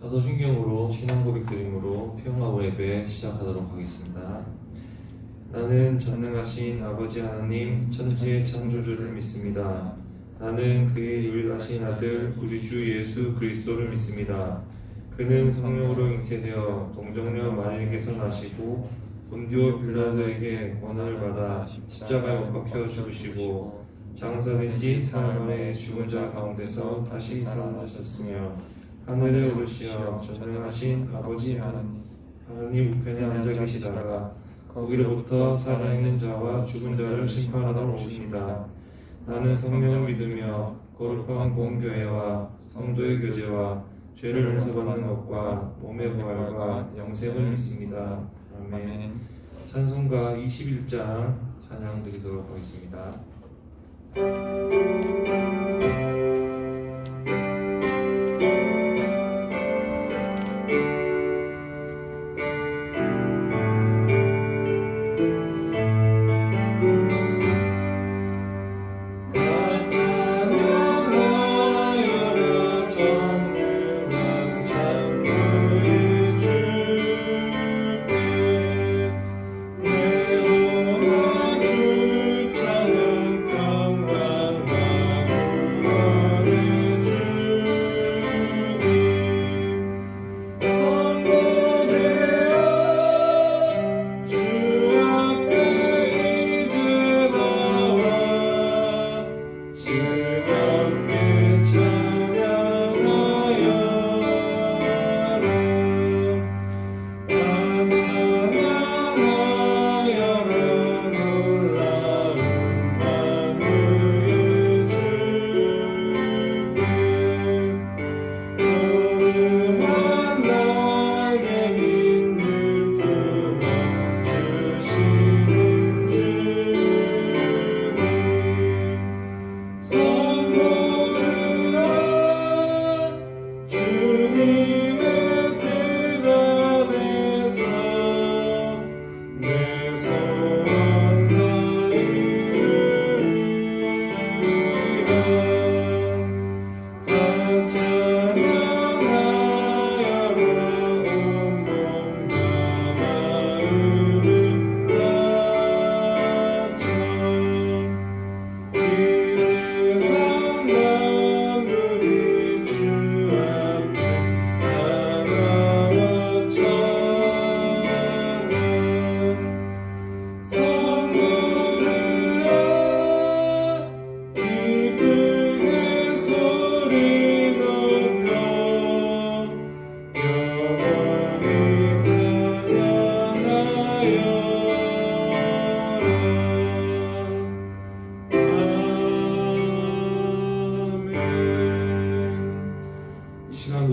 사도신경으로 신앙 고백 드림으로 평화와 예배 시작하도록 하겠습니다. 나는 전능하신 아버지 하나님 천지의 창조주를 믿습니다. 나는 그의 유일하신 아들 우리 주 예수 그리스도를 믿습니다. 그는 성령으로 잉태되어 동정녀 마리에게서 나시고 본디오 빌라도에게 고난을 받아 십자가에 못 박혀 죽으시고 장사된 지 사흘 만에 죽은 자 가운데서 다시 살아나셨으며 하늘에 오르시어 전능하신 아버지 하나님 우편에 앉아 계시다가 거기로부터 살아있는 자와 죽은 자를 심판하러 오십니다. 나는 성령을 믿으며 거룩한 공교회와 성도의 교제와 죄를 용서받는 것과 몸의 부활과 영생을 믿습니다. 아멘. 찬송가 21장 찬양 드리도록 하겠습니다.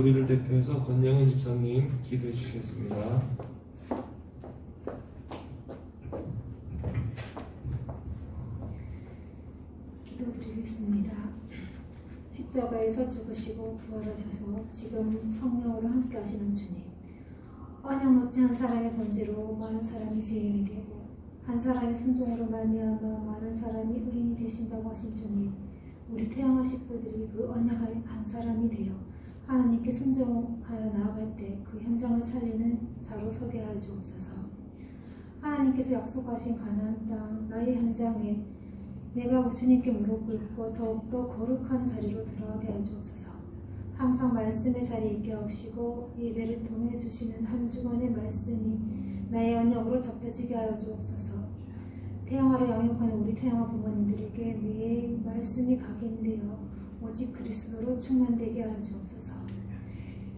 우리를 대표해서 권영은 집사님 기도해 주시겠습니다. 기도드리겠습니다. 십자가에서 죽으시고 부활하셔서 지금 성령으로 함께 하시는 주님, 언약 놓지 한 사람의 번제로 많은 사람이 죄인이 되고 한 사람의 순종으로 말미암아 많은 사람이 의인이 되신다고 하신 주님, 우리 태영아 식구들이 그 언약 한 사람이 되어 하나님께 순종하여 나아갈 때 그 현장을 살리는 자로 서게 하여 주옵소서. 하나님께서 약속하신 가나안 땅 나의 현장에 내가 주님께 무릎 꿇고 더욱더 거룩한 자리로 들어가게 하여 주옵소서. 항상 말씀의 자리에 있게 하옵시고 예배를 통해 주시는 한 주간의 말씀이 나의 언약으로 접혀지게 하여 주옵소서. 태영아로 양육하는 우리 태영아 부모님들에게 매일 말씀이 각인되어 오직 그리스도로 충만되게 하여 주옵소서.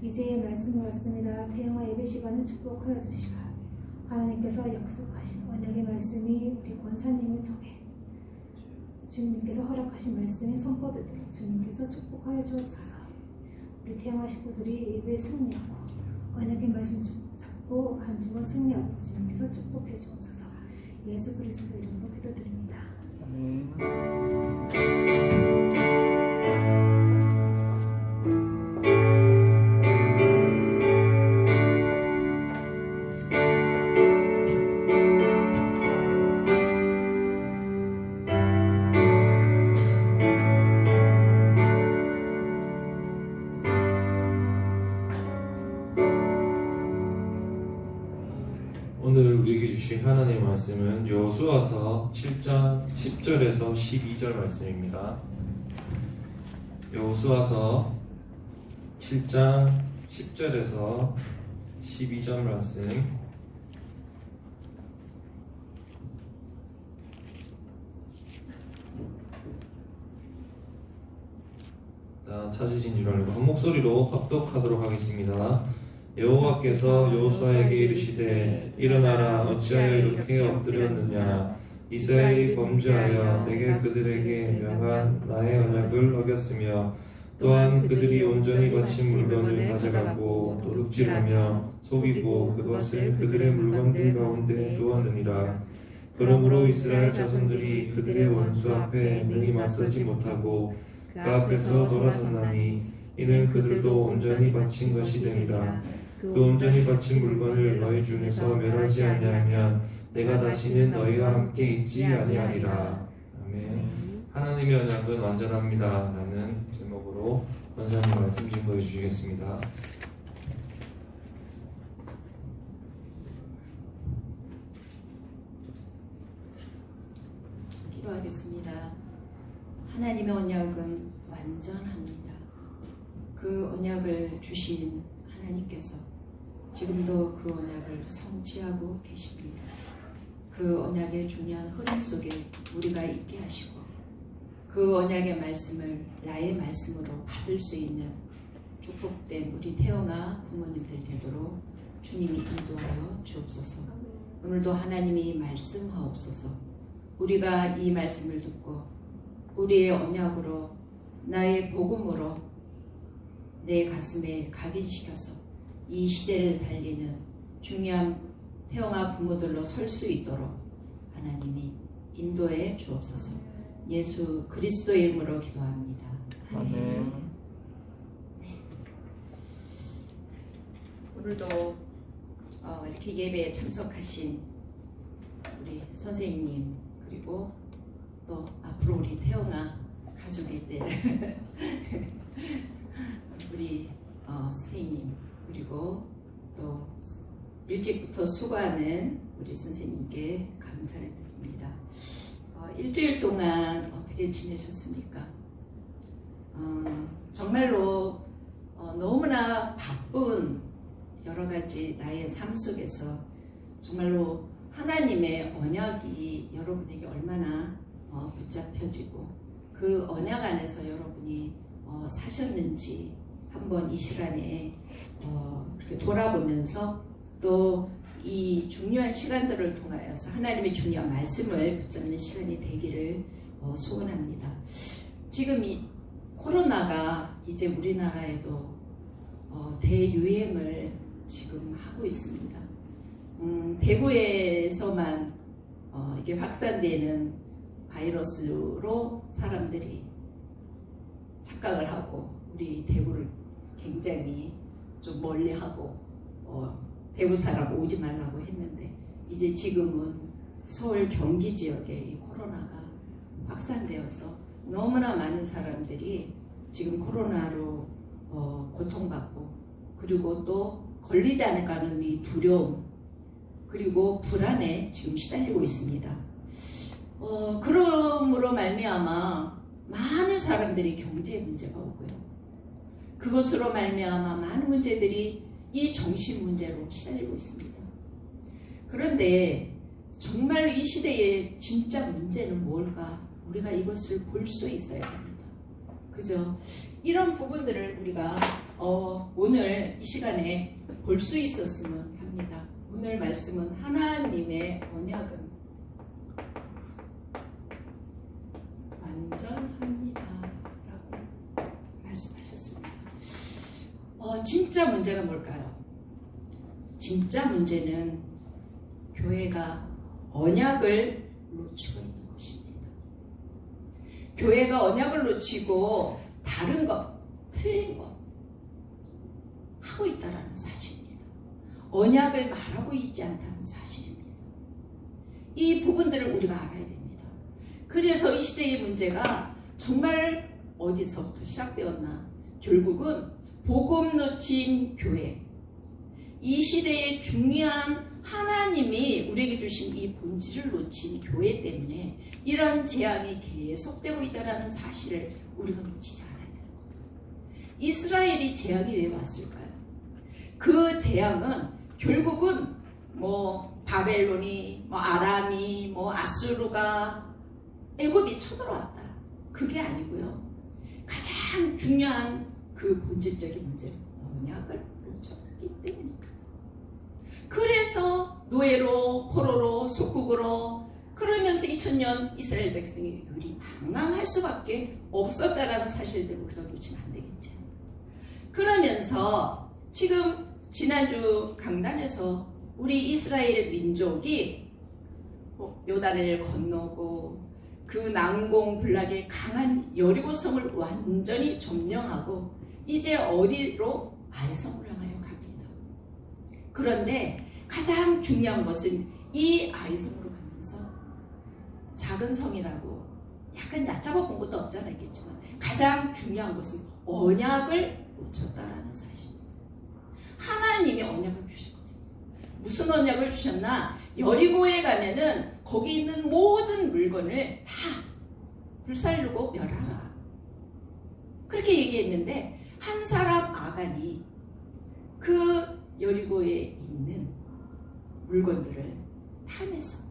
이제 말씀을 받습니다. 태영아 예배 시간을 축복하여 주시고 하나님께서 약속하신 언약의 말씀이 우리 권사님을 통해 주님께서 허락하신 말씀이 선포되도록 주님께서 축복하여 주옵소서. 우리 태영아 식구들이 예배에 승리하고 언약의 말씀 잡고 한 주간 승리하도록 주님께서 축복해 주옵소서. 예수 그리스도 이름으로 기도드립니다. 아멘. 주신 하나님의 말씀은 여호수아서 7장 10절에서 12절 말씀입니다. 여호수아서 7장 10절에서 12절 말씀. 찾으신 줄 알고 한 목소리로 합독하도록 하겠습니다. 여호와께서 여호수아에게 이르시되 일어나라 어찌하여 이렇게 엎드렸느냐 이스라엘이 범죄하여 내게 그들에게 명한 나의 언약을 어겼으며 또한 그들이 온전히 바친 물건을 가져가고 도둑질하며 속이고 그것을 그들의 물건들 가운데 두었느니라. 그러므로 이스라엘 자손들이 그들의 원수 앞에 능히 맞서지 못하고 그 앞에서 돌아섰나니 이는 그들도 온전히 바친 것이 되니라. 그 온전히 바친 물건을 너희 중에서 멸하지 아니하면 내가 다시는 너희와 함께 있지 아니하리라. 아멘. 하나님의 언약은 완전합니다 라는 제목으로 권사님 말씀 증거해 주시겠습니다. 기도하겠습니다. 하나님의 언약은 완전합니다. 그 언약을 주신 하나님께서 지금도 그 언약을 성취하고 계십니다. 그 언약의 중요한 흐름 속에 우리가 있게 하시고 그 언약의 말씀을 나의 말씀으로 받을 수 있는 축복된 우리 태영아 부모님들 되도록 주님이 인도하여 주옵소서. 오늘도 하나님이 말씀하옵소서. 우리가 이 말씀을 듣고 우리의 언약으로 나의 복음으로 내 가슴에 각인시켜서 이 시대를 살리는 중요한 태영아 부모들로 설 수 있도록 하나님이 인도해 주옵소서. 예수 그리스도의 이름으로 기도합니다. 아멘. 네. 오늘도 이렇게 예배에 참석하신 우리 선생님 그리고 또 앞으로 우리 태영아 가족이 될 우리 선생님 그리고 또 일찍부터 수고하는 우리 선생님께 감사를 드립니다. 일주일 동안 어떻게 지내셨습니까? 정말로 너무나 바쁜 여러 가지 나의 삶 속에서 정말로 하나님의 언약이 여러분에게 얼마나 붙잡혀지고 그 언약 안에서 여러분이 사셨는지 한번 이 시간에 이렇게 돌아보면서 또 이 중요한 시간들을 통하여서 하나님의 중요한 말씀을 붙잡는 시간이 되기를 소원합니다. 지금 이 코로나가 이제 우리나라에도 대유행을 지금 하고 있습니다. 대구에서만 이게 확산되는 바이러스로 사람들이 착각을 하고 우리 대구를 굉장히 좀 멀리하고 대구 사람 오지 말라고 했는데 이제 지금은 서울 경기 지역에 이 코로나가 확산되어서 너무나 많은 사람들이 지금 코로나로 고통받고 그리고 또 걸리지 않을까 하는 이 두려움 그리고 불안에 지금 시달리고 있습니다. 그러므로 말미암아 많은 사람들이 경제 문제가 오고요. 그것으로 말미암아 많은 문제들이 이 정신 문제로 시달리고 있습니다. 그런데 정말로 이 시대의 진짜 문제는 뭘까? 우리가 이것을 볼 수 있어야 됩니다. 그죠? 이런 부분들을 우리가 오늘 이 시간에 볼 수 있었으면 합니다. 오늘 말씀은 하나님의 언약은 완전합니다 라고 말씀하셨습니다. 진짜 문제가 뭘까요? 진짜 문제는 교회가 언약을 놓치고 있는 것입니다. 교회가 언약을 놓치고 다른 것, 틀린 것 하고 있다는 사실입니다. 언약을 말하고 있지 않다는 사실입니다. 이 부분들을 우리가 알아야 됩니다. 그래서 이 시대의 문제가 정말 어디서부터 시작되었나? 결국은 복음 놓친 교회, 이 시대의 중요한 하나님이 우리에게 주신 이 본질을 놓친 교회 때문에 이런 재앙이 계속되고 있다는 사실을 우리가 놓치지 않아야 되는 겁니다. 이스라엘이 재앙이 왜 왔을까요? 그 재앙은 결국은 바벨론이 아람이 아수르가 애굽이 쳐들어왔다. 그게 아니고요. 가장 중요한 그 본질적인 문제는 언약을 놓쳤기 때문입니다. 그래서 노예로 포로로 속국으로 그러면서 2000년 이스라엘 백성이 유리망랑할 수밖에 없었다라는 사실들을 우리가 놓치면 안 되겠죠. 그러면서 지금 지난주 강단에서 우리 이스라엘 민족이 요단을 건너고 그 난공불락의 강한 여리고성을 완전히 점령하고 이제 어디로? 아이성을 향하여 갑니다. 그런데 가장 중요한 것은 이 아이성으로 가면서 작은 성이라고 약간 얕잡아 본 것도 없잖아 있겠지만 가장 중요한 것은 언약을 놓쳤다라는 사실입니다. 하나님이 언약을 주셨거든요. 무슨 언약을 주셨나? 여리고에 가면은 거기 있는 모든 물건을 다 불살르고 멸하라. 그렇게 얘기했는데 한 사람 아간이 그 여리고에 있는 물건들을 탐해서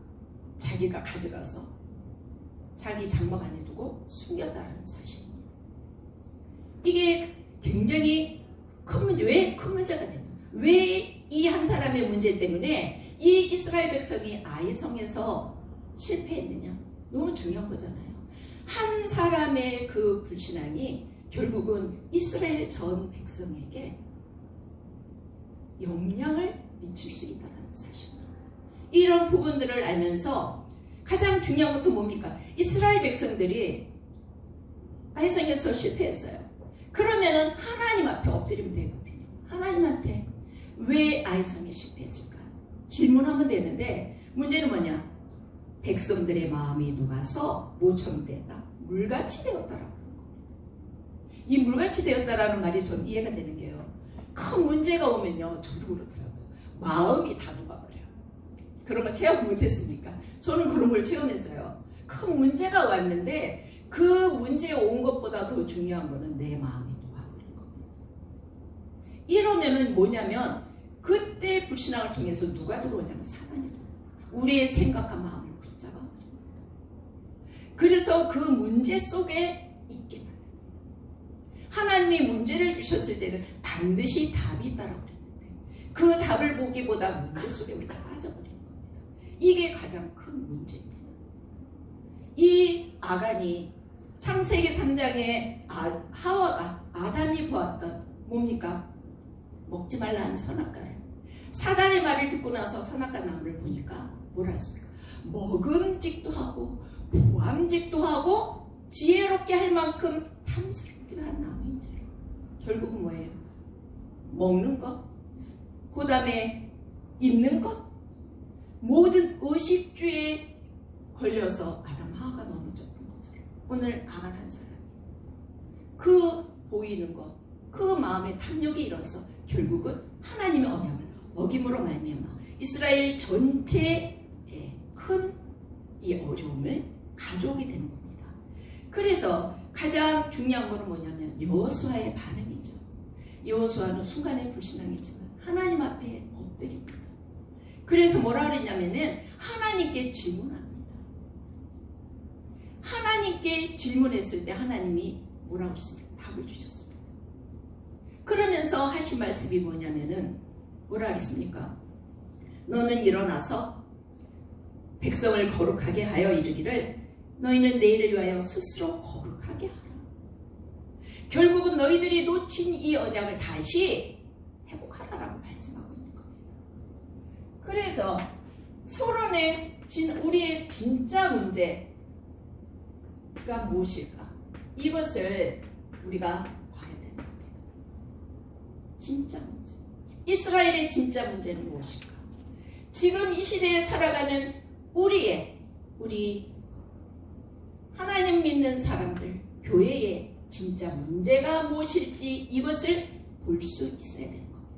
자기가 가져가서 자기 장막 안에 두고 숨겼다는 사실입니다. 이게 굉장히 큰 문제. 왜 큰 문제가 되냐? 왜 이 한 사람의 문제 때문에 이 이스라엘 백성이 아이성에서 실패했느냐? 너무 중요한 거잖아요. 한 사람의 그 불신앙이 결국은 이스라엘 전 백성에게 영향을 미칠 수 있다는 사실입니다. 이런 부분들을 알면서 가장 중요한 것도 뭡니까? 이스라엘 백성들이 아이성에서 실패했어요. 그러면은 하나님 앞에 엎드리면 되거든요. 하나님한테 왜 아이성에 실패했을까? 질문하면 되는데 문제는 뭐냐? 백성들의 마음이 녹아서 뭐처럼 되었다? 물같이 되었다라고. 이 물같이 되었다라는 말이 전 이해가 되는 게요. 큰 문제가 오면요. 저도 그렇더라고요. 마음이 다 녹아버려요. 그런 거 체험 못했습니까? 저는 그런 걸 체험했어요. 큰 문제가 왔는데 그 문제 온 것보다 더 중요한 거는 내 마음이 녹아버린 겁니다. 이러면은 뭐냐면 그때 불신앙을 통해서 누가 들어오냐면 사단이 들어옵니다. 우리의 생각과 마음을 붙잡아버립니다. 그래서 그 문제 속에 있게 만듭니다. 하나님이 문제를 주셨을 때는 반드시 답이 있다라고 그랬는데 그 답을 보기보다 문제 속에 우리가 빠져버리는 겁니다. 이게 가장 큰 문제입니다. 이 아간이 창세기 3장에 하와가 아담이 보았던 뭡니까? 먹지 말라는 선악과를 사단의 말을 듣고 나서 선악과 나무를 보니까 뭐라 했습니까? 먹음직도 하고 보암직도 하고 지혜롭게 할 만큼 탐스럽기도 한 나무인지로 결국은 뭐예요? 먹는 것, 그 다음에 입는 것, 모든 의식주에 걸려서 아담 하와가 넘어졌던 것처럼 오늘 아간 한 사람이 그 보이는 것, 그 마음의 탐욕이 일어서 결국은 하나님의 언약을 어김으로 말미암아 이스라엘 전체에 큰 이 어려움을 가져오게 되는 겁니다. 그래서 가장 중요한 것은 뭐냐면 여호수아의 반응이죠. 여호수아는 순간의 불신앙이지만 하나님 앞에 엎드립니다. 그래서 뭐라 그랬냐면은 하나님께 질문합니다. 하나님께 질문했을 때 하나님이 뭐라고 했습니까? 답을 주셨습니다. 그러면서 하신 말씀이 뭐냐면은 뭐라 그랬습니까? 너는 일어나서 백성을 거룩하게 하여 이르기를 너희는 내일을 위하여 스스로 거룩하게 하라. 결국은 너희들이 놓친 이 언약을 다시 회복하라라고 말씀하고 있는 겁니다. 그래서 서론의 우리의 진짜 문제가 무엇일까? 이것을 우리가 봐야 되는 겁니다. 진짜 문제. 이스라엘의 진짜 문제는 무엇일까? 지금 이 시대에 살아가는 우리 하나님 믿는 사람들, 교회의 진짜 문제가 무엇일지 이것을 볼 수 있어야 되는 겁니다.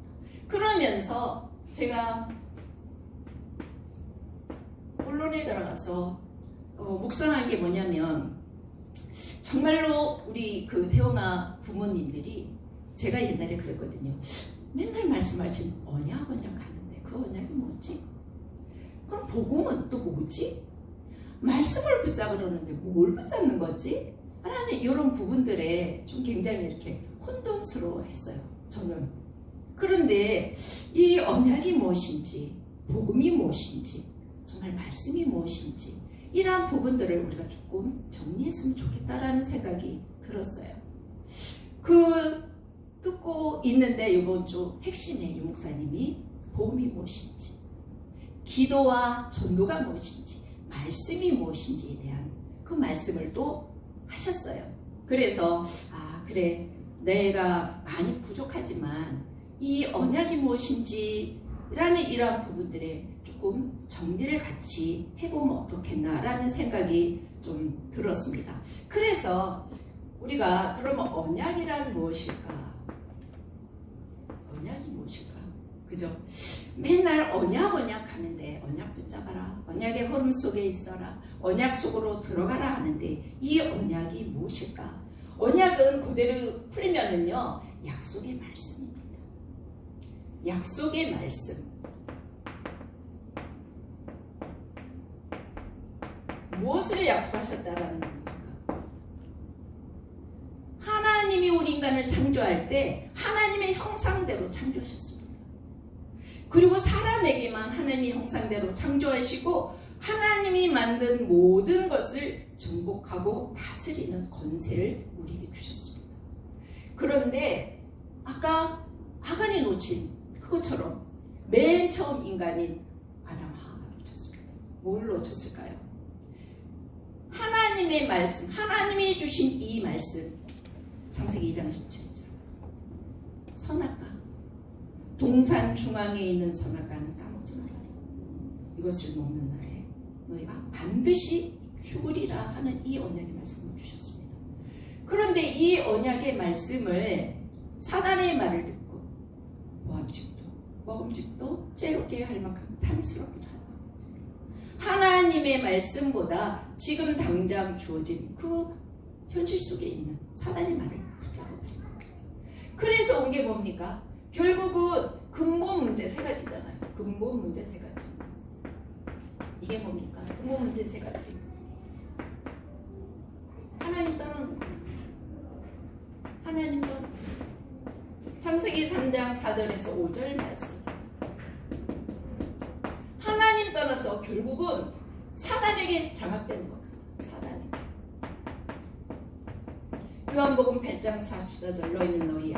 그러면서 제가 본론에 들어가서 묵상한 게 뭐냐면 정말로 우리 그 태영아 부모님들이 제가 옛날에 그랬거든요. 맨날 말씀하신 언약 하는데 그 언약이 뭐지? 그럼 복음은 또 뭐지? 말씀을 붙잡으려는데 뭘 붙잡는 거지? 하나는 이런 부분들에 좀 굉장히 이렇게 혼돈스러워했어요. 저는. 그런데 이 언약이 무엇인지, 복음이 무엇인지, 정말 말씀이 무엇인지 이러한 부분들을 우리가 조금 정리했으면 좋겠다라는 생각이 들었어요. 듣고 있는데 이번 주 핵심의 유목사님이 복음이 무엇인지, 기도와 전도가 무엇인지, 말씀이 무엇인지에 대한 그 말씀을 또 하셨어요. 그래서 그래, 내가 많이 부족하지만 이 언약이 무엇인지라는 이러한 부분들에 조금 정리를 같이 해보면 어떻겠나라는 생각이 좀 들었습니다. 그래서 우리가 그러면 언약이란 무엇일까? 언약이 무엇일까? 그죠? 맨날 언약 하는데 언약 붙잡아라. 언약의 흐름 속에 있어라. 언약 속으로 들어가라 하는데 이 언약이 무엇일까? 언약은 그대로 풀면은요, 약속의 말씀입니다. 약속의 말씀. 무엇을 약속하셨다라는 겁니까? 하나님이 우리 인간을 창조할 때 하나님의 형상대로 창조하셨습니다. 그리고 사람에게만 하나님의 형상대로 창조하시고 하나님이 만든 모든 것을 정복하고 다스리는 권세를 우리에게 주셨습니다. 그런데 아까 아간이 놓친 그것처럼 맨 처음 인간인 아담 하와가 놓쳤습니다. 뭘 놓쳤을까요? 하나님의 말씀, 하나님이 주신 이 말씀, 창세기 2장 17절. 선악과, 동산 중앙에 있는 선악과는 따먹지 말아라. 이것을 먹는 날에 너희가 반드시 죽으리라 하는 이 언약의 말씀을 주셨습니다. 그런데 이 언약의 말씀을 사단의 말을 듣고 모함직도 먹음직도 째롭게 할 만큼 탐스럽기도 하다. 하나님의 말씀보다 지금 당장 주어진 그 현실 속에 있는 사단의 말을 붙잡아버린 겁니다. 그래서 온 게 뭡니까? 결국은 근본 문제 세 가지잖아요. 근본 문제 세 가지. 이게 뭡니까? 근본 문제 세 가지. 하나님 떠나는 거. 하나님 떠나는 거. 창세기 3장 4절에서 5절 말씀. 하나님 떠나서 결국은 사단에게 장악되는 겁니다. 사단에게. 요한복음 8장 44절 너희는 너희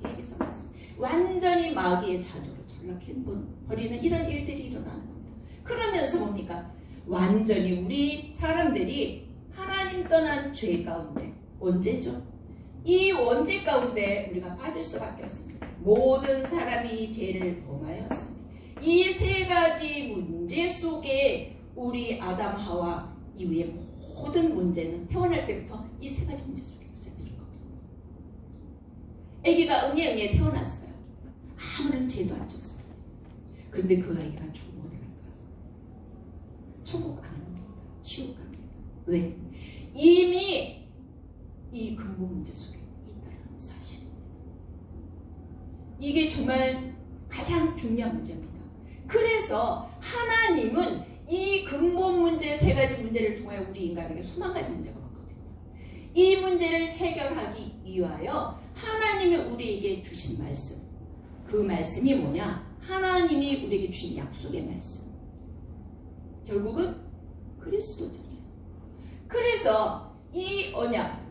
마귀에게서 났습니다. 완전히 마귀의 자녀로 전락해버리는 이런 일들이 일어나는 겁니다. 그러면서 뭡니까? 완전히 우리 사람들이 하나님 떠난 죄 가운데 언제죠? 이 원죄 가운데 우리가 빠질 수밖에 없습니다. 모든 사람이 죄를 범하였습니다. 이 세 가지 문제 속에 우리 아담 하와 이후의 모든 문제는 태어날 때부터 이 세 가지 문제 속에 붙잡히는 겁니다. 아기가 응애 태어났어요. 아무런 죄도 안 졌습니다. 그런데 그 아이가 죽으면 어디 갈까요? 천국 안 갑니다. 지옥 갑니다. 왜? 이미 이 근본 문제 속에 있다는 사실입니다. 이게 정말 가장 중요한 문제입니다. 그래서 하나님은 이 근본 문제 세 가지 문제를 통해 우리 인간에게 수만 가지 문제가 왔거든요. 이 문제를 해결하기 위하여 하나님이 우리에게 주신 말씀, 그 말씀이 뭐냐? 하나님이 우리에게 주신 약속의 말씀. 결국은 그리스도잖아요. 그래서 이 언약,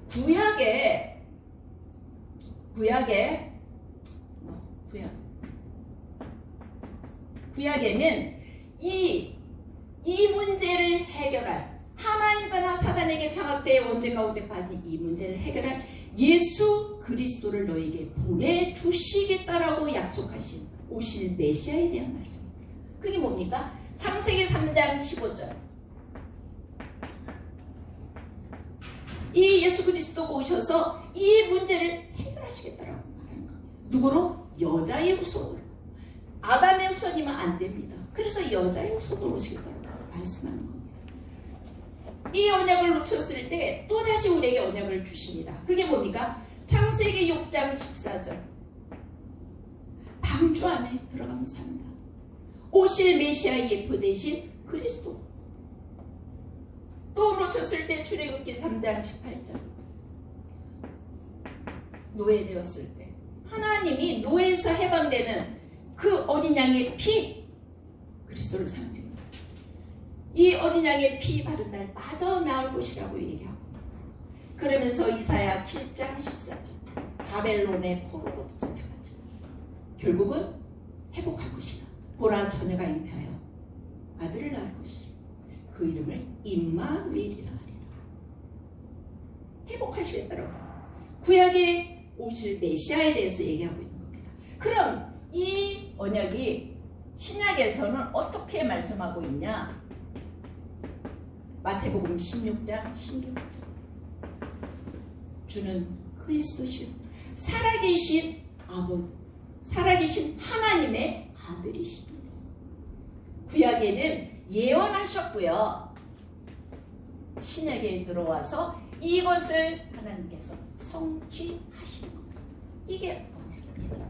구약에는 이 문제를 해결할, 하나님과나 사단에게 장악되어 원죄 가운데 빠진 이 문제를 해결할 예수 그리스도를 너에게 보내주시겠다라고 약속하신 오실 메시아에 대한 말씀입니다. 그게 뭡니까? 창세기 3장 15절. 이 예수 그리스도가 오셔서 이 문제를 해결하시겠다라고 말하는 겁니다. 누구로? 여자의 후손으로. 아담의 후손이면 안 됩니다. 그래서 여자의 후손으로 오시겠다고 말씀하는 겁니다. 이 언약을 놓쳤을 때 또다시 우리에게 언약을 주십니다. 그게 뭡니까? 창세기 6장 14절. 방주 안에 들어가면 산다. 오실 메시아의 예표 대신 그리스도. 또 놓쳤을 때 출애굽기 3장 18절. 노예되었을 때 하나님이 노예에서 해방되는 그 어린 양의 피, 그리스도를 상징합니다. 이 어린 양의 피 바른 날 빠져나올 것이라고 얘기하고, 그러면서 이사야 7장 14절. 바벨론의 포로로 붙잡혀가죠. 결국은 회복할 것이다. 보라, 처녀가 잉태하여 아들을 낳을 것이다. 그 이름을 임마누엘이라 하리라. 회복하시겠다라고 구약에 오실 메시아에 대해서 얘기하고 있는 겁니다. 그럼 이 언약이 신약에서는 어떻게 말씀하고 있냐? 마태복음 16장 16절. 주는 그리스도시요 살아계신 아버지, 살아계신 하나님의 아들이십니다. 구약에는 예언하셨고요. 신약에 들어와서 이것을 하나님께서 성취하시는 겁니다. 이게 언약입니다.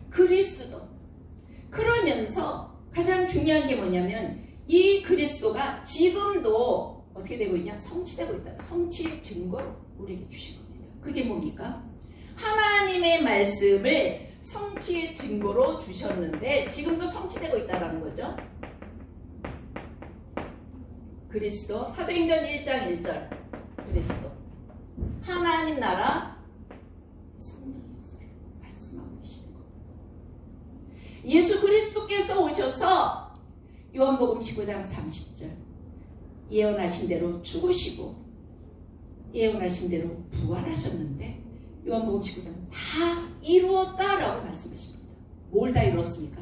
그리스도. 그러면서 가장 중요한 게 뭐냐면 이 그리스도가 지금도 어떻게 되고 있냐? 성취되고 있다. 성취의 증거를 우리에게 주신 겁니다. 그게 뭡니까? 하나님의 말씀을 성취의 증거로 주셨는데 지금도 성취되고 있다는 거죠. 그리스도, 사도행전 1장 1절. 그리스도 하나님 나라 성령의 역사를 말씀하고 계시는 겁니다. 예수 그리스도께서 오셔서 요한복음 19장 30절 예언하신 대로 죽으시고 예언하신 대로 부활하셨는데 요한복음 19장 다 이루었다라고 말씀하십니다. 뭘 다 이뤘습니까?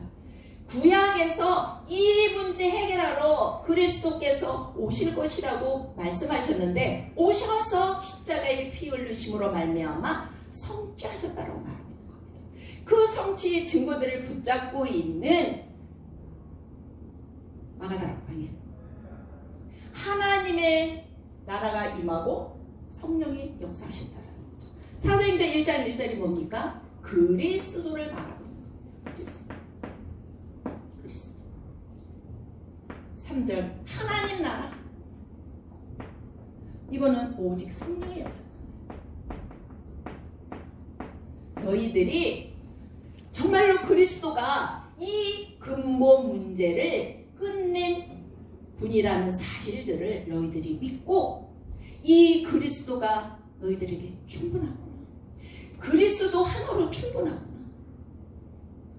구약에서 이 문제 해결하러 그리스도께서 오실 것이라고 말씀하셨는데 오셔서 십자가의 피 흘리심으로 말미암아 성취하셨다라고 말하고 있는 겁니다. 그 성취의 증거들을 붙잡고 있는 마가다락방에 하나님의 나라가 임하고 성령이 역사하셨다라는 거죠. 사도행전 1장 1절이 뭡니까? 그리스도를 말하고 있는 겁니다. 그리스도. 3절 하나님 나라. 이거는 오직 성령의 역사잖아요. 너희들이 정말로 그리스도가 이 근본 문제를 끝낸 분이라는 사실들을 너희들이 믿고 이 그리스도가 너희들에게 충분하구나. 그리스도 하나로 충분하구나.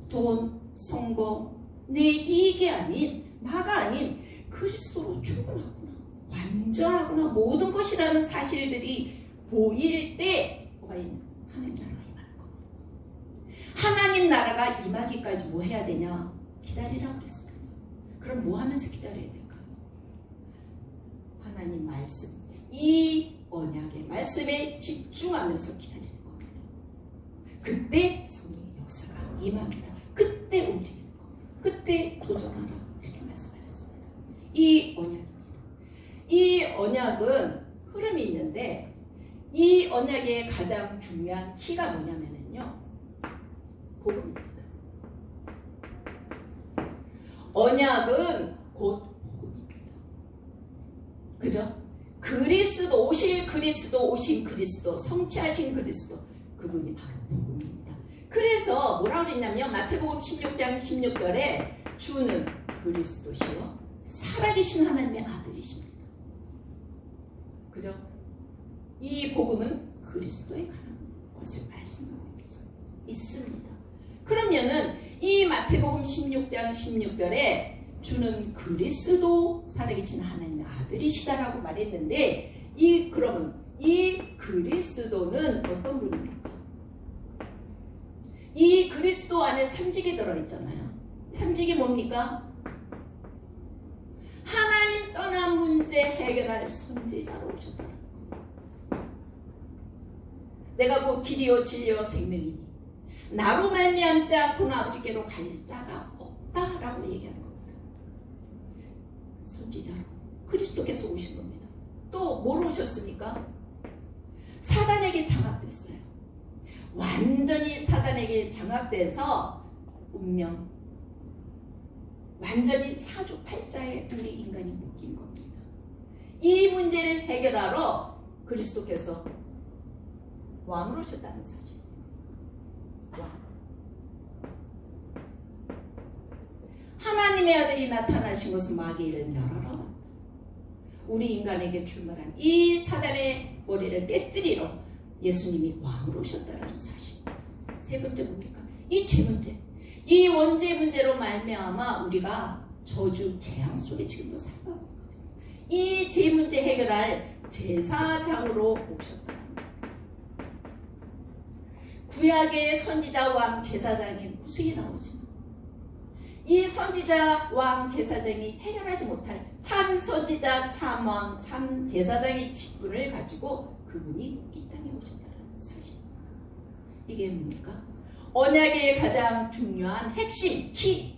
돈, 성공, 내 이익이 아닌 나가 아닌 그리스도로 충분하구나. 완전하구나. 모든 것이라는 사실들이 보일 때 뭐가 있는? 하나님 나라가 임하는 겁니다. 하나님 나라가 임하기까지 뭐 해야 되냐? 기다리라고 그랬습니다. 그럼 뭐 하면서 기다려야 될까요? 하나님 말씀, 이 언약의 말씀에 집중하면서 기다리는 겁니다. 그때 성령의 역사가 임합니다. 그때 움직이는 겁니다. 그때 도전하라. 이렇게 말씀하셨습니다. 이 언약입니다. 이 언약은 흐름이 있는데 이 언약의 가장 중요한 키가 뭐냐면요. 복음입니다. 언약은 곧 복음입니다. 그죠? 그리스도, 오신 그리스도, 성취하신 그리스도, 그분이 바로 복음입니다. 그래서 뭐라고 그랬냐면 마태복음 16장 16절에 주는 그리스도시요 살아계신 하나님의 아들이십니다. 그죠? 이 복음은 그리스도에 관한 것을 말씀하고 있습니다. 그러면은 이 마태복음 16장 16절에 주는 그리스도 살아계신 하나님의 아들이시다라고 말했는데 그러면 이 그리스도는 어떤 분입니까? 이 그리스도 안에 삼직이 들어있잖아요. 삼직이 뭡니까? 하나님 떠난 문제 해결할 선지자로 오셨다는 겁니다. 내가 곧 길이요 진리요 생명이니 나로 말미암지 않고는 아버지께로 갈 자가 없다라고 얘기하는 겁니다. 선지자로 그리스도께서 오신 겁니다. 또 뭐로 오셨습니까? 사단에게 장악됐어요. 완전히 사단에게 장악돼서 운명, 완전히 사주팔자에 우리 인간이 묶인 겁니다. 이 문제를 해결하러 그리스도께서 왕으로 오셨다는 사실. 왕. 하나님의 아들이 나타나신 것은 마귀를 멸하러 왔다. 우리 인간에게 출몰한 이 사단의 머리를 깨뜨리러 예수님이 왕으로 오셨다는 사실. 세 번째 뭡니까? 이 죄 문제. 이 원죄 문제로 말미암아 우리가 저주 재앙 속에 지금도 살아가고 있거든요. 이 죄 문제 해결할 제사장으로 오셨다. 구약의 선지자 왕 제사장이 무수히 나오지만 이 선지자 왕 제사장이 해결하지 못할 참 선지자 참 왕 참 제사장의 직분을 가지고 그분이 이 땅에 오셨다는 사실입니다. 이게 뭡니까? 언약의 가장 중요한 핵심 키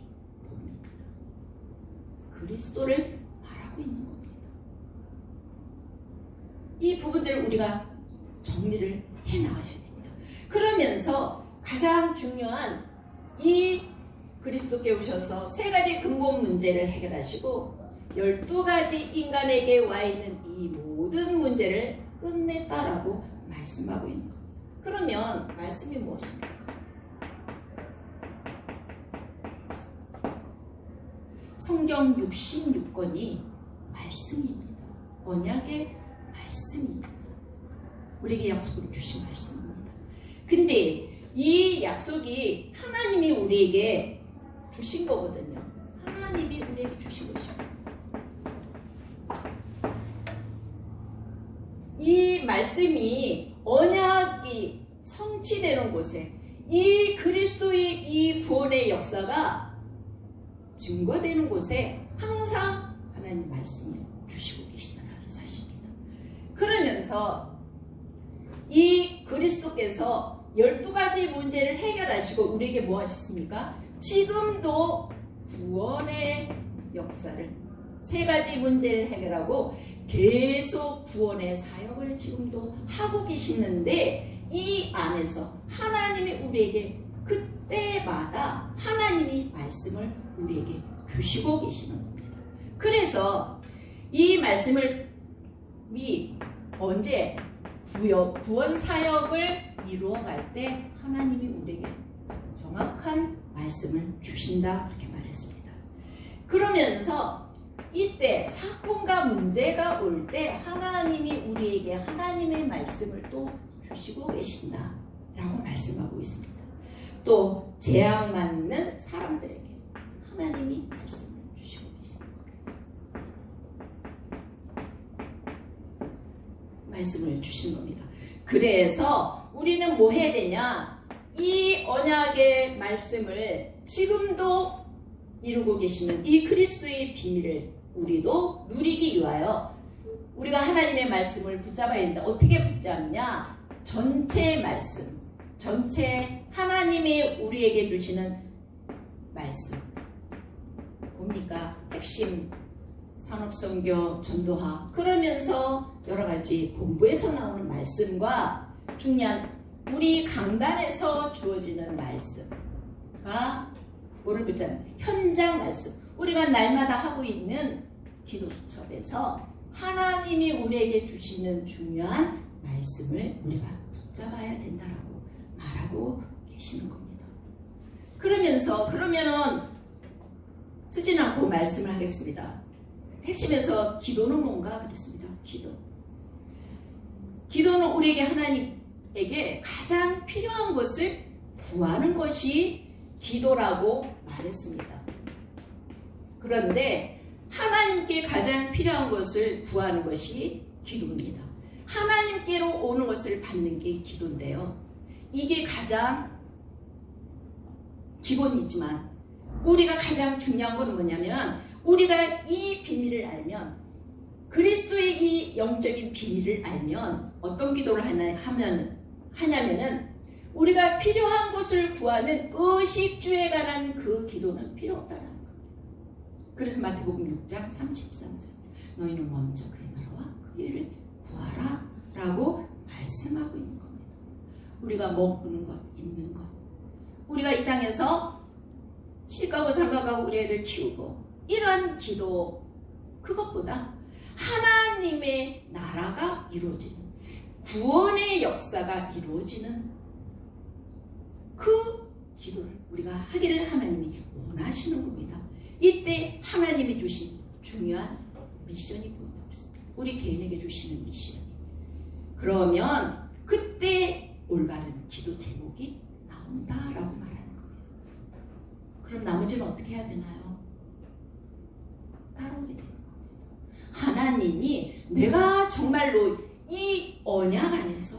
뭡니까? 그리스도를 말하고 있는 겁니다. 이 부분들을 우리가 정리를 해나가셔야 됩니다. 그러면서 가장 중요한 이 그리스도께 오셔서 세 가지 근본 문제를 해결하시고 12가지 인간에게 와 있는 이 모든 문제를 끝냈다라고 말씀하고 있는 겁니다. 그러면 말씀이 무엇입니까? 성경 66권이 말씀입니다. 언약의 말씀입니다. 우리에게 약속을 주신 말씀입니다. 근데 이 약속이 하나님이 우리에게 주신 거거든요. 하나님이 우리에게 주신 것입니다. 이 말씀이 언약이 성취되는 곳에 이 그리스도의 이 구원의 역사가 증거되는 곳에 항상 하나님 말씀을 주시고 계시다는 사실입니다. 그러면서 이 그리스도께서 12가지 문제를 해결하시고 우리에게 뭐 하셨습니까? 지금도 구원의 역사를 세 가지 문제를 해결하고 계속 구원의 사역을 지금도 하고 계시는데 이 안에서 하나님이 우리에게 그때마다 하나님이 말씀을 우리에게 주시고 계시는 겁니다. 그래서 이 말씀을 언제 구원 사역을 이루어갈 때 하나님이 우리에게 정확한 말씀을 주신다 그렇게 말했습니다. 그러면서 이때 사건과 문제가 올 때 하나님이 우리에게 하나님의 말씀을 또 주시고 계신다 라고 말씀하고 있습니다. 또 재앙 맞는 사람들에게 하나님이 말씀을 주시고 계신다. 말씀을 주신 겁니다. 그래서 우리는 뭐 해야 되냐? 이 언약의 말씀을 지금도 이루고 계시는 이 그리스도의 비밀을 우리도 누리기 위하여 우리가 하나님의 말씀을 붙잡아야 된다. 어떻게 붙잡냐? 전체 말씀, 전체 하나님이 우리에게 주시는 말씀. 뭡니까? 핵심, 산업선교, 전도학. 그러면서 여러 가지 본부에서 나오는 말씀과 중요한 우리 강단에서 주어지는 말씀과 뭐를 붙잡냐? 현장 말씀. 우리가 날마다 하고 있는 기도 수첩에서 하나님이 우리에게 주시는 중요한 말씀을 우리가 붙잡아야 된다라고 말하고 계시는 겁니다. 그러면은 쓰진 않고 말씀을 하겠습니다. 핵심에서 기도는 뭔가 그랬습니다. 기도는 우리에게 하나님에게 가장 필요한 것을 구하는 것이 기도라고 말했습니다. 그런데 하나님께 가장 필요한 것을 구하는 것이 기도입니다. 하나님께로 오는 것을 받는 게 기도인데요. 이게 가장 기본이지만 우리가 가장 중요한 건 뭐냐면 우리가 이 비밀을 알면 그리스도의 이 영적인 비밀을 알면 어떤 기도를 하냐면은 우리가 필요한 것을 구하는 의식주에 관한 그 기도는 필요 없다는 거예요. 그래서 마태복음 6장 33절 너희는 먼저 그의 나라와 그의 의를 구하라 라고 말씀하고 있는 겁니다. 우리가 먹는 것, 입는 것, 우리가 이 땅에서 시가고 장가가고 우리 애들 키우고 이러한 기도, 그것보다 하나님의 나라가 이루어지는, 구원의 역사가 이루어지는 그 기도를 우리가 하기를 하나님이 원하시는 겁니다. 이때 하나님이 주신 중요한 미션이 보인다고 했습니다. 우리 개인에게 주시는 미션이. 그러면 그때 올바른 기도 제목이 나온다라고 말하는 겁니다. 그럼 나머지는 어떻게 해야 되나요? 따라오게 되는 겁니다. 하나님이 내가 정말로 이 언약 안에서,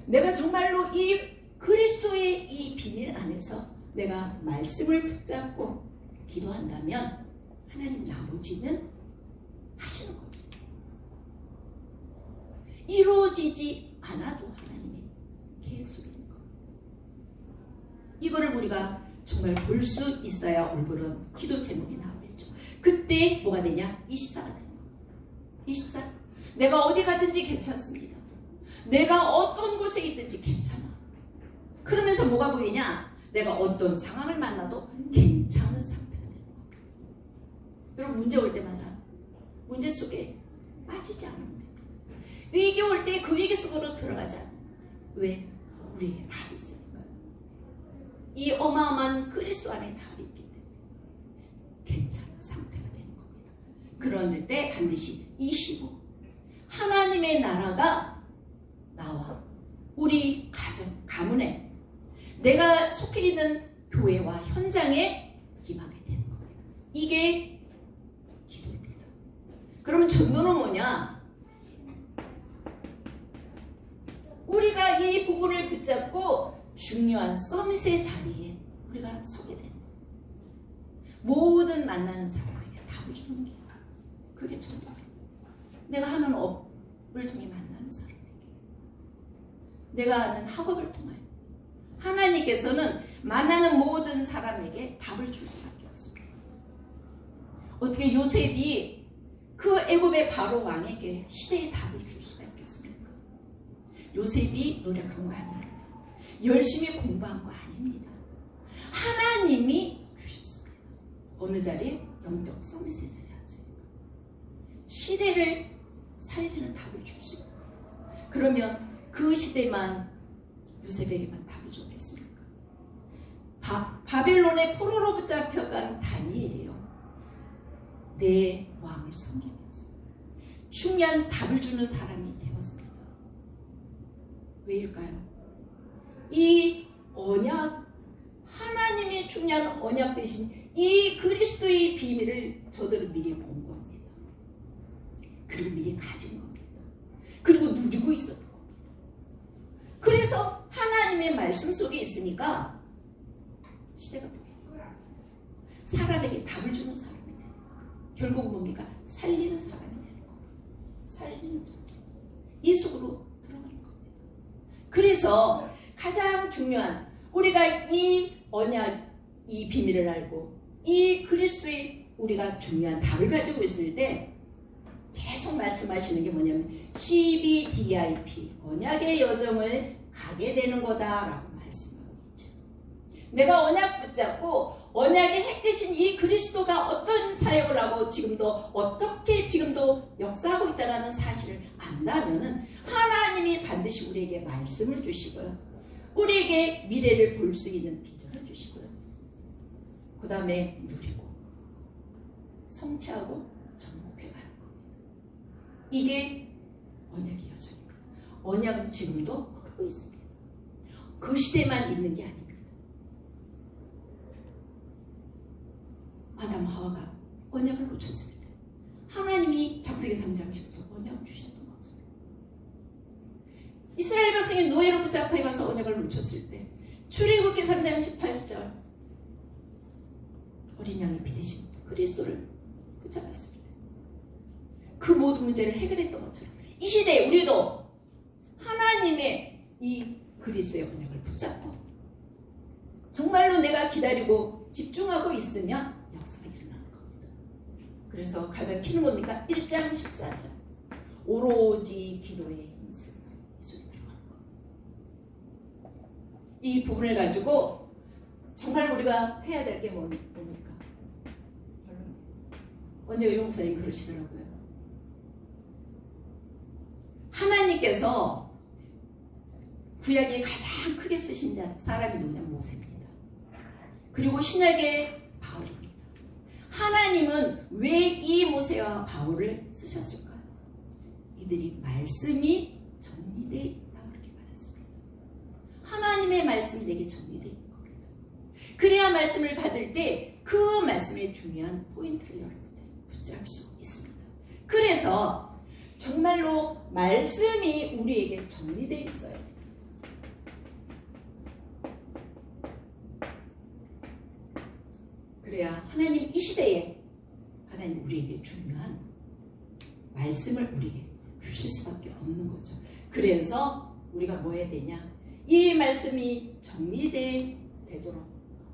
내가 정말로 이 그리스도의 이 비밀 안에서 내가 말씀을 붙잡고 기도한다면 하나님 나머지는 하시는 겁니다. 이루어지지 않아도 하나님의 계획 속에 있는 겁니다. 이거를 우리가 정말 볼 수 있어야 올바른 기도 제목이 나오겠죠. 그때 뭐가 되냐? 24가 되는 겁니다. 24. 내가 어디 가든지 괜찮습니다. 내가 어떤 곳에 있든지 괜찮아. 그러면서 뭐가 보이냐? 내가 어떤 상황을 만나도 괜찮은 상태가 되는 겁니다. 여러분, 문제 올 때마다 문제 속에 빠지지 않으면 됩니다. 위기 올 때 그 위기 속으로 들어가지 않아요. 왜? 우리에게 답이 있으니까요. 이 어마어마한 그리스도 안에 답이 있기 때문에 괜찮은 상태가 되는 겁니다. 그럴 때 반드시 25. 하나님의 나라가 나와 우리 가정, 가문에, 내가 속해 있는 교회와 현장에 임하게 되는 겁니다. 이게 기도입니다. 그러면 전도는 뭐냐? 우리가 이 부분을 붙잡고 중요한 서밋의 자리에 우리가 서게 되는 거예요. 모든 만나는 사람에게 답을 주는 게 그게 전도입니다. 내가 하는 업을 통해 만나는 사람에게, 내가 하는 학업을 통하여 하나님께서는 만나는 모든 사람에게 답을 줄 수밖에 없습니다. 어떻게 요셉이 그 애굽의 바로 왕에게 시대의 답을 줄 수가 있겠습니까? 요셉이 노력한 거 아닙니다. 열심히 공부한 거 아닙니다. 하나님이 주셨습니다. 어느 자리에? 영적 서밋의 자리에 앉으니까 시대를 살리는 답을 줄 수 있는 겁니다. 그러면 그 시대만 요셉에게만 답을 줬겠습니까? 바벨론의 포로로 붙잡혀간 다니엘이요, 내 왕을 섬기면서 중요한 답을 주는 사람이 되었습니다. 왜일까요? 이 언약, 하나님의 중요한 언약 대신 이 그리스도의 비밀을 저들은 미리 본 겁니다. 그리고 미리 가진 겁니다. 그리고 누리고 있었던 겁니다. 그래서 하나님의 말씀 속에 있으니까 시대가 보여요. 사람에게 답을 주는 사람이 되는 거예요. 결국은 뭡니까? 살리는 사람이 되는 거예요. 살리는 자. 이 속으로 들어가는 겁니다. 그래서 가장 중요한, 우리가 이 언약, 이 비밀을 알고 이 그리스도의 우리가 중요한 답을 가지고 있을 때 계속 말씀하시는 게 뭐냐면 CBDIP, 언약의 여정을 가게 되는 거다라고 말씀하고 있죠. 내가 언약 붙잡고 언약의 핵 대신 이 그리스도가 어떤 사역을 하고 지금도 어떻게 지금도 역사하고 있다는 사실을 안다면은 하나님이 반드시 우리에게 말씀을 주시고요, 우리에게 미래를 볼 수 있는 비전을 주시고요, 그 다음에 누리고 성취하고 정복해가는 겁니다. 이게 언약의 여정입니다. 언약은 지금도 흐르고 있습니다. 그 시대만 있는 게 아닙니다. 아담 하와가 언약을 놓쳤을 때 하나님이 창세기 3장 10절 언약을 주셨던 거죠. 이스라엘 백성이 노예로 붙잡혀 가서 언약을 놓쳤을 때 출애굽기 3장 18절 어린 양의 피 대신 그리스도를 붙잡았습니다. 그 모든 문제를 해결했던 것처럼 이 시대에 우리도 하나님의 이 그리스도의 언약을 붙잡고 정말로 내가 기다리고 집중하고 있으면 역사가 일어나는 겁니다. 그래서 가장 키는 겁니까? 1장 14절. 오로지 기도에 힘쓰다. 이 소리 들어가는 겁니다. 이 부분을 가지고 정말 우리가 해야 될 게 뭡니까? 언제가 용 목사님 그러시더라고요. 하나님께서 구약에 가장 크게 쓰신 사람이 누구냐? 모세입니다. 그리고 신약의 바울입니다. 하나님은 왜 이 모세와 바울을 쓰셨을까요? 이들이 말씀이 정리되어 있다 그렇게 말했습니다. 하나님의 말씀이 내게 정리되어 있는 겁니다. 그래야 말씀을 받을 때 그 말씀의 중요한 포인트를 여러분들이 붙잡을 수 있습니다. 그래서 정말로 말씀이 우리에게 정리되어 있어야 돼요. 그래야 하나님 이 시대에 하나님 우리에게 중요한 말씀을 우리에게 주실 수밖에 없는 거죠. 그래서 우리가 뭐 해야 되냐? 이 말씀이 정리되도록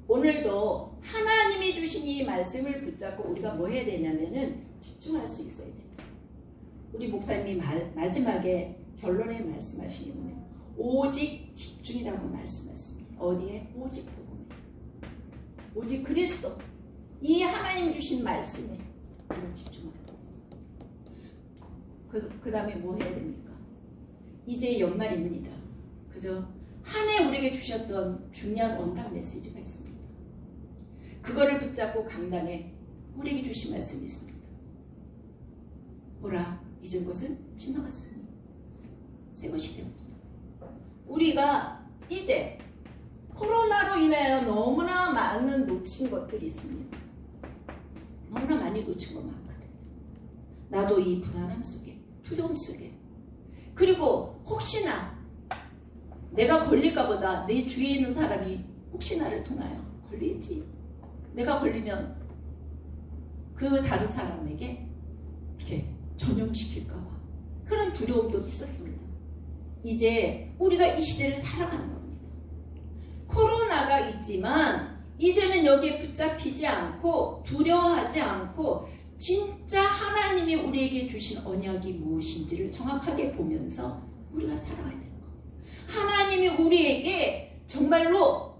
오늘도 하나님이 주신 이 말씀을 붙잡고 우리가 뭐 해야 되냐면은 집중할 수 있어야 됩니다. 우리 목사님이 마지막에 결론에 말씀하신 게 뭐냐면 오직 집중이라고 말씀했습니다. 어디에? 오직 복음에. 오직 그리스도. 이 하나님 주신 말씀에 우리가 집중하는 겁니다. 그 다음에 뭐 해야 됩니까? 이제 연말입니다. 그죠? 한 해 우리에게 주셨던 중요한 원단 메시지가 있습니다. 그거를 붙잡고 강단에 우리에게 주신 말씀이 있습니다. 보라, 잊은 것은 지나갔으니 새 것이 되었다. 우리가 이제 코로나로 인하여 너무나 많은 놓친 것들이 있습니다. 너무나 많이 놓친 것 많거든요. 나도 이 불안함 속에, 두려움 속에, 그리고 혹시나 내가 걸릴까 보다 내 주위에 있는 사람이 혹시 나를 통하여 걸릴지, 내가 걸리면 그 다른 사람에게 이렇게 전염시킬까 봐 그런 두려움도 있었습니다. 이제 우리가 이 시대를 살아가는 겁니다. 코로나가 있지만 이제는 여기에 붙잡히지 않고 두려워하지 않고 진짜 하나님이 우리에게 주신 언약이 무엇인지를 정확하게 보면서 우리가 살아가야 되는 겁니다. 하나님이 우리에게 정말로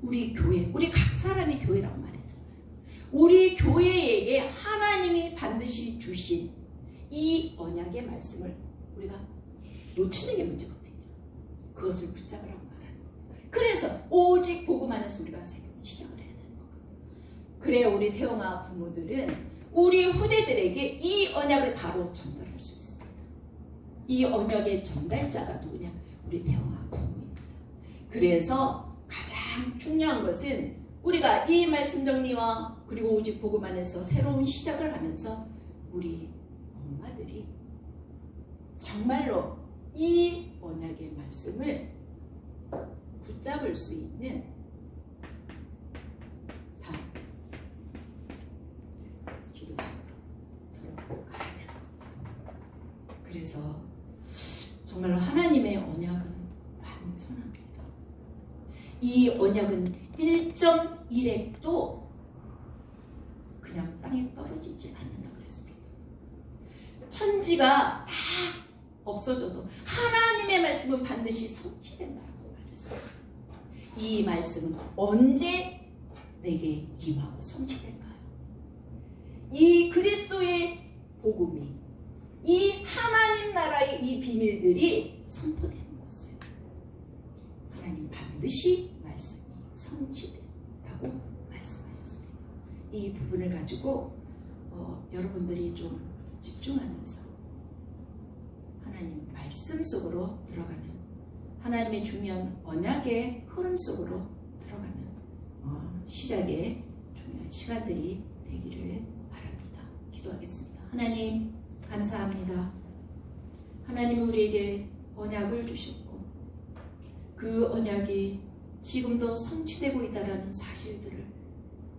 우리 교회, 우리 각 사람이 교회라고 말했잖아요. 우리 교회에게 하나님이 반드시 주신 이 언약의 말씀을 우리가 놓치는 게 문제거든요. 그것을 붙잡으라고 말하는 거예요. 그래서 오직 복음 안에서 우리가 새로운 시작을 해야 되는 겁니다. 그래야 우리 태영아 부모들은 우리 후대들에게 이 언약을 바로 전달할 수 있습니다. 이 언약의 전달자가 누구냐? 우리 태영아 부모입니다. 그래서 가장 중요한 것은 우리가 이 말씀 정리와 그리고 오직 복음 안에서 새로운 시작을 하면서 우리 엄마들이 정말로 이 언약의 말씀을 붙잡을 수 있는 다 기도 속으로 들어가야 되는 겁니다. 그래서 정말로 하나님의 언약은 완전합니다. 이 언약은 1.1핵도 그냥 땅에 떨어지지 않는다 그랬습니다. 천지가 다 없어져도 하나님의 말씀은 반드시 성취된다라고 말했습니다. 이 말씀은 언제 내게 임하고 성취될까요? 이 그리스도의 복음이, 이 하나님 나라의 이 비밀들이 선포되는 것을 하나님 반드시 말씀이 성취된다고 말씀하셨습니다. 이 부분을 가지고 여러분들이 좀 집중하면서 하나님 말씀 속으로 들어가는, 하나님의 중요한 언약의 흐름 속으로 들어가는 시작의 중요한 시간들이 되기를 바랍니다. 기도하겠습니다. 하나님 감사합니다. 하나님이 우리에게 언약을 주셨고 그 언약이 지금도 성취되고 있다는 사실들을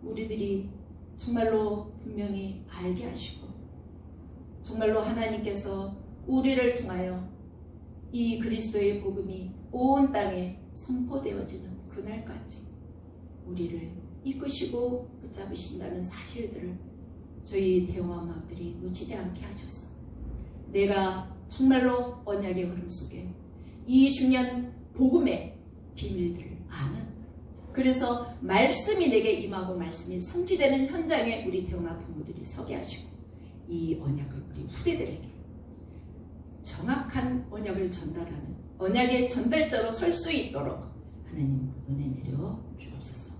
우리들이 정말로 분명히 알게 하시고, 정말로 하나님께서 우리를 통하여 이 그리스도의 복음이 온 땅에 선포되어지는 그날까지 우리를 이끄시고 붙잡으신다는 사실들을 저희 대화 마음들이 놓치지 않게 하셔서 내가 정말로 언약의 흐름 속에 이 중요한 복음의 비밀들을 아는, 그래서 말씀이 내게 임하고 말씀이 성취되는 현장에 우리 대화 부모들이 서게 하시고 이 언약을 우리 후대들에게 정확한 언약을 전달하는 언약의 전달자로 설 수 있도록 하나님 은혜 내려 주옵소서.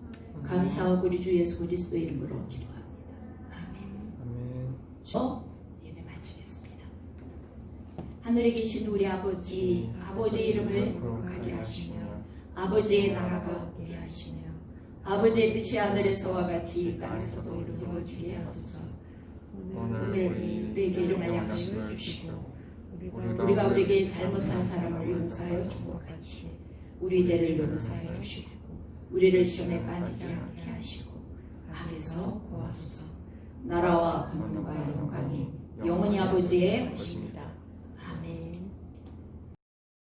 감사하고 우리 주 예수 그리스도의 이름으로 기도합니다. 아멘. 아멘. 예배 마치겠습니다. 하늘에 계신 우리 아버지, 아버지의 이름을 거룩하게 하시며 아버지의 나라가 오게 하시며 아버지의 뜻이 하늘에서와 같이 이 땅에서도 이루어지게 하소서. 오늘 우리에게 일용할 양식을 주시고 우리가 우리에게 잘못한 사람을 용서하여 준 것 같이 우리 죄를 용서하여 주시고 우리를 시험에 빠지지 않게 하시고 악에서 구하소서. 나라와 권능과 영광이 영원히 아버지의 것입니다.